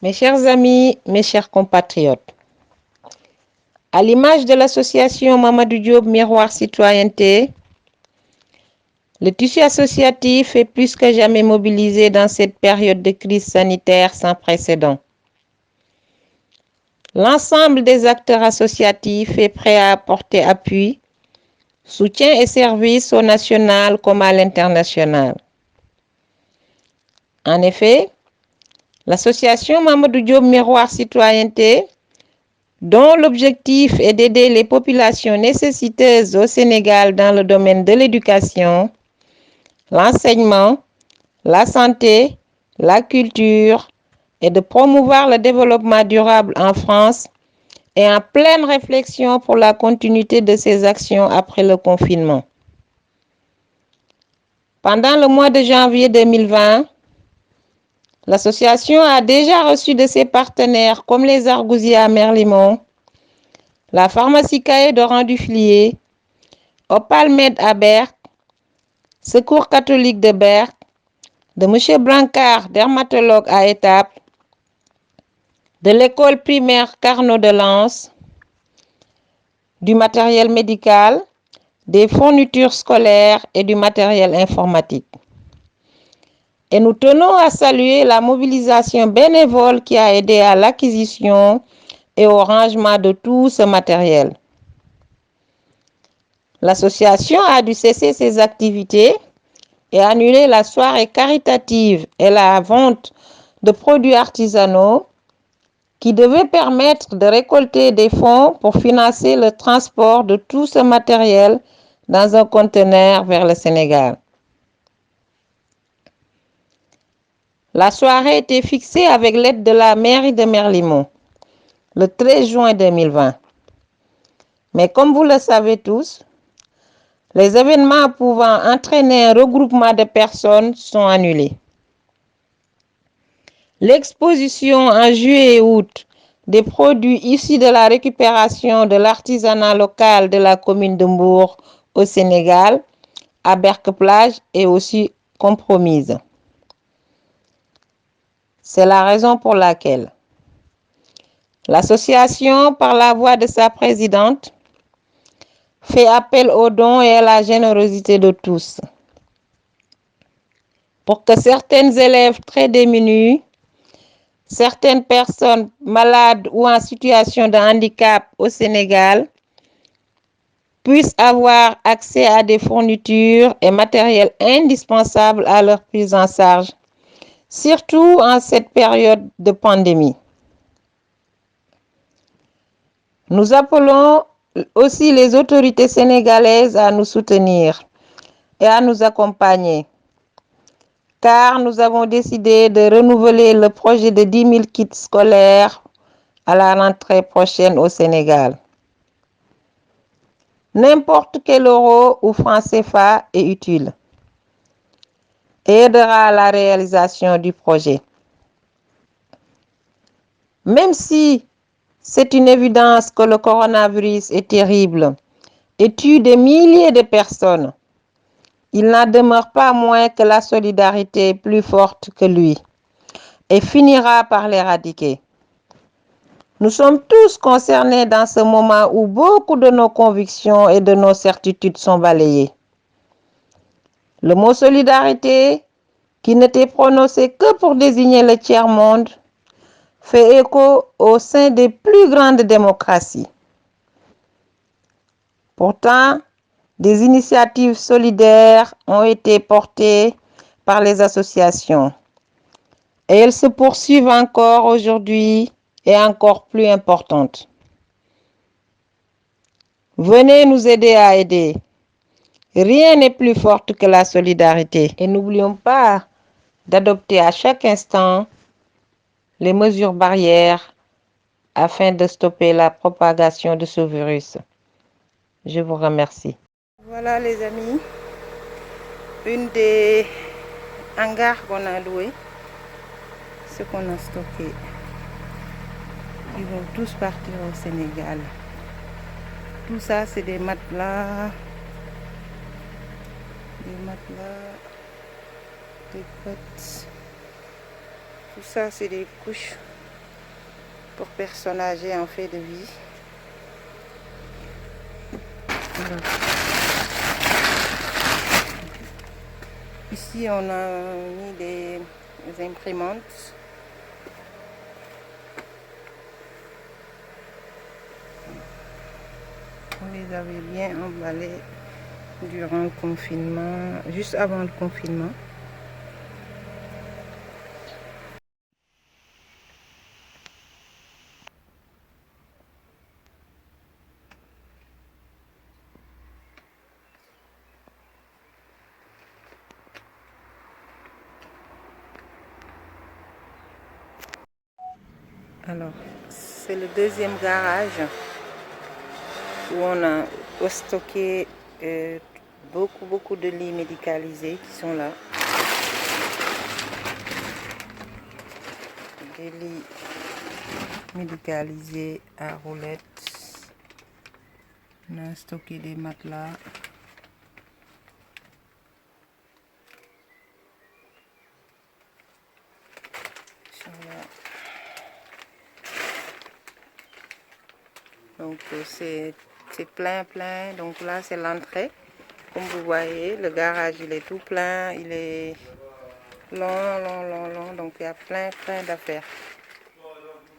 Mes chers amis, mes chers compatriotes, à l'image de l'association Mamadou Diop Miroir Citoyenneté, le tissu associatif est plus que jamais mobilisé dans cette période de crise sanitaire sans précédent. L'ensemble des acteurs associatifs est prêt à apporter appui, soutien et service au national comme à l'international. En effet, l'association Mamadou Diop Miroir Citoyenneté, dont l'objectif est d'aider les populations nécessiteuses au Sénégal dans le domaine de l'éducation, l'enseignement, la santé, la culture et de promouvoir le développement durable en France, est en pleine réflexion pour la continuité de ses actions après le confinement. Pendant le mois de janvier 2020, l'association a déjà reçu de ses partenaires comme les Argousiers à Merlimont, la pharmacie Cahier de Rang-du-Flier, Opalmed à Berck, Secours catholique de Berck, de M. Brancard, dermatologue à Étaples, de l'école primaire Carnot de Lens, du matériel médical, des fournitures scolaires et du matériel informatique. Et nous tenons à saluer la mobilisation bénévole qui a aidé à l'acquisition et au rangement de tout ce matériel. L'association a dû cesser ses activités et annuler la soirée caritative et la vente de produits artisanaux qui devait permettre de récolter des fonds pour financer le transport de tout ce matériel dans un conteneur vers le Sénégal. La soirée était fixée avec l'aide de la mairie de Merlimont, le 13 juin 2020. Mais comme vous le savez tous, les événements pouvant entraîner un regroupement de personnes sont annulés. L'exposition en juillet et août des produits issus de la récupération de l'artisanat local de la commune de Mbour au Sénégal, à Berck-Plage, est aussi compromise. C'est la raison pour laquelle l'association, par la voix de sa présidente, fait appel aux dons et à la générosité de tous pour que certains élèves très démunis, certaines personnes malades ou en situation de handicap au Sénégal puissent avoir accès à des fournitures et matériels indispensables à leur prise en charge, surtout en cette période de pandémie. Nous appelons aussi les autorités sénégalaises à nous soutenir et à nous accompagner, car nous avons décidé de renouveler le projet de 10 000 kits scolaires à la rentrée prochaine au Sénégal. N'importe quel euro ou franc CFA est utile et aidera à la réalisation du projet. Même si c'est une évidence que le coronavirus est terrible et tue des milliers de personnes, il n'en demeure pas moins que la solidarité est plus forte que lui et finira par l'éradiquer. Nous sommes tous concernés dans ce moment où beaucoup de nos convictions et de nos certitudes sont balayées. Le mot solidarité, qui n'était prononcé que pour désigner le tiers-monde, fait écho au sein des plus grandes démocraties. Pourtant, des initiatives solidaires ont été portées par les associations et elles se poursuivent encore aujourd'hui et encore plus importantes. Venez nous aider à aider. Rien n'est plus fort que la solidarité. Et n'oublions pas d'adopter à chaque instant les mesures barrières afin de stopper la propagation de ce virus. Je vous remercie. Voilà les amis, une des hangars qu'on a loué, ce qu'on a stocké. Ils vont tous partir au Sénégal. Tout ça, c'est des matelas, des potes. Tout ça, c'est des couches pour personnes âgées en fin de vie. Voilà. Ici, on a mis des imprimantes. On les avait bien emballées durant le confinement, juste avant le confinement. Alors, c'est le deuxième garage où on a stocké beaucoup de lits médicalisés qui sont là. Des lits médicalisés à roulettes. On a stocké des matelas. Ils sont là. Donc c'est plein. Donc là c'est l'entrée. Comme vous voyez, le garage il est tout plein. Il est long. Donc il y a plein d'affaires.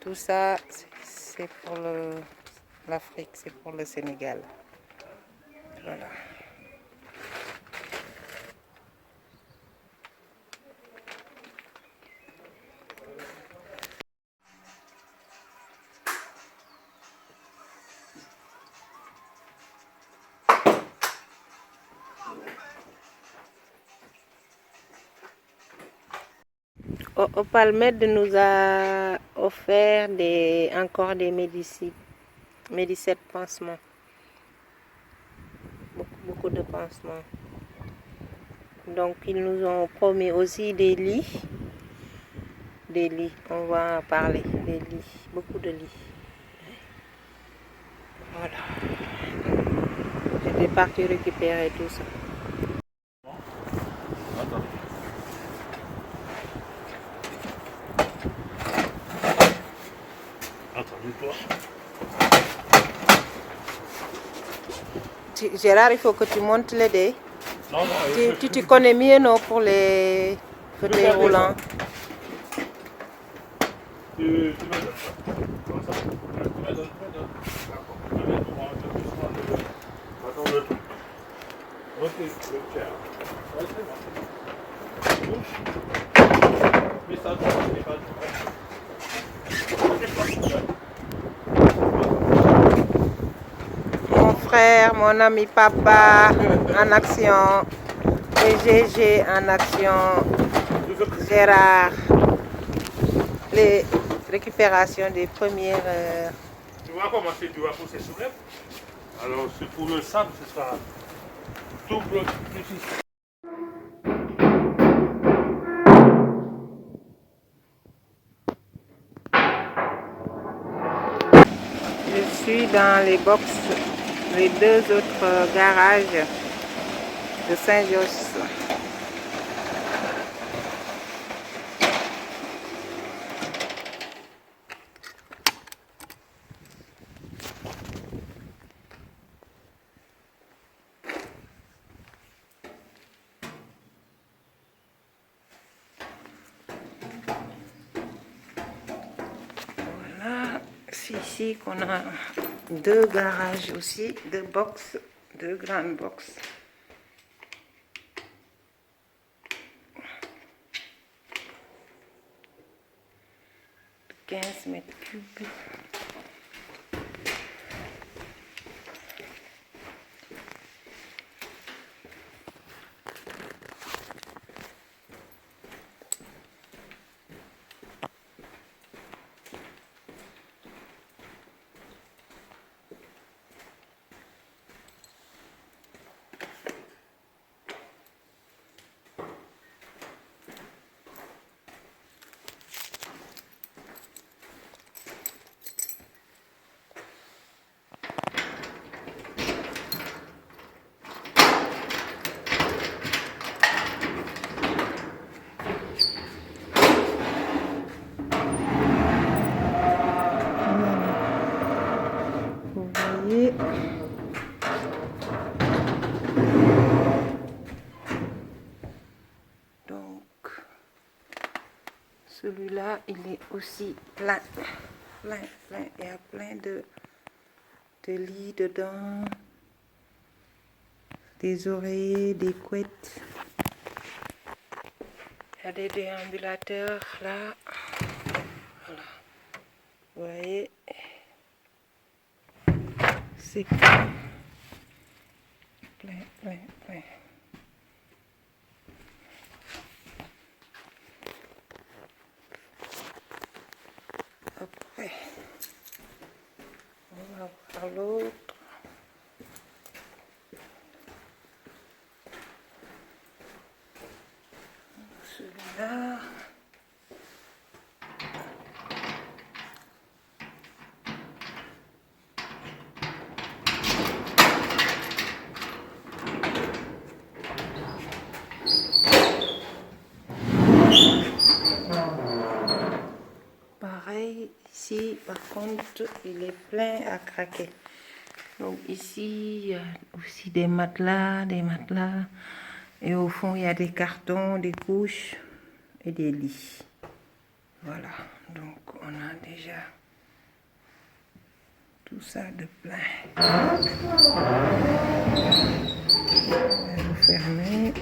Tout ça c'est pour l'Afrique, c'est pour le Sénégal. Voilà. Opalmed nous a offert encore des Médicette pansements. Beaucoup de pansements. Donc ils nous ont promis aussi des lits. On va en parler. Des lits, beaucoup de lits. Voilà. J'étais partie récupérer tout ça. Gérard, il faut que tu montes les dés. Non, tu te connais mieux, non, pour les fauteuils roulants. Tu mon frère, mon ami papa en action, et GG en action, Gérard, les récupérations des premières heures. Tu vois comment c'est dur pour ces soulèves. Alors pour le sable, ce sera double plus. Je suis dans les box, les deux autres garages de Saint-Josse. Voilà, c'est ici qu'on a deux garages aussi, deux box, deux grandes box. « 15 mètres cubes. Celui-là, il est aussi plein. Plein. Il y a plein de lits dedans. Des oreillers, des couettes. Il y a des déambulateurs là. Voilà. Vous voyez, c'est plein. Après, on va voir l'autre. Celui-là. Pareil, ici, par contre, il est plein à craquer. Donc ici, il y a aussi des matelas. Et au fond, il y a des cartons, des couches et des lits. Voilà, donc on a déjà tout ça de plein. Je vais vous fermer.